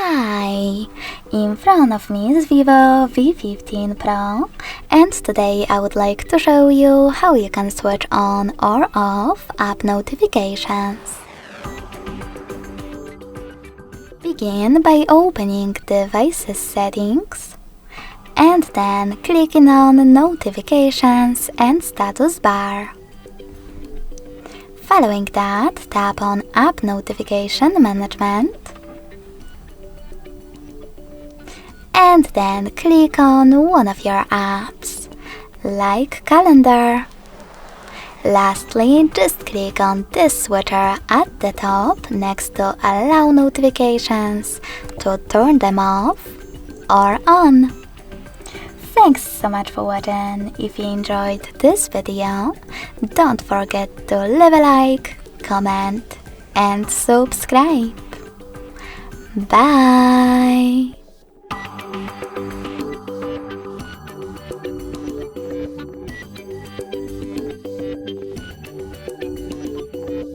Hi! In front of me is Vivo V15 Pro, and today I would like to show you how you can switch on or off app notifications. Begin by opening Devices Settings and then clicking on Notifications and Status Bar. Following that, tap on App Notification Management and then click on one of your apps, like Calendar. Lastly, just click on this switcher at the top next to Allow Notifications to turn them off or on. Thanks so much for watching. If you enjoyed this video, don't forget to leave a like, comment and subscribe. Bye!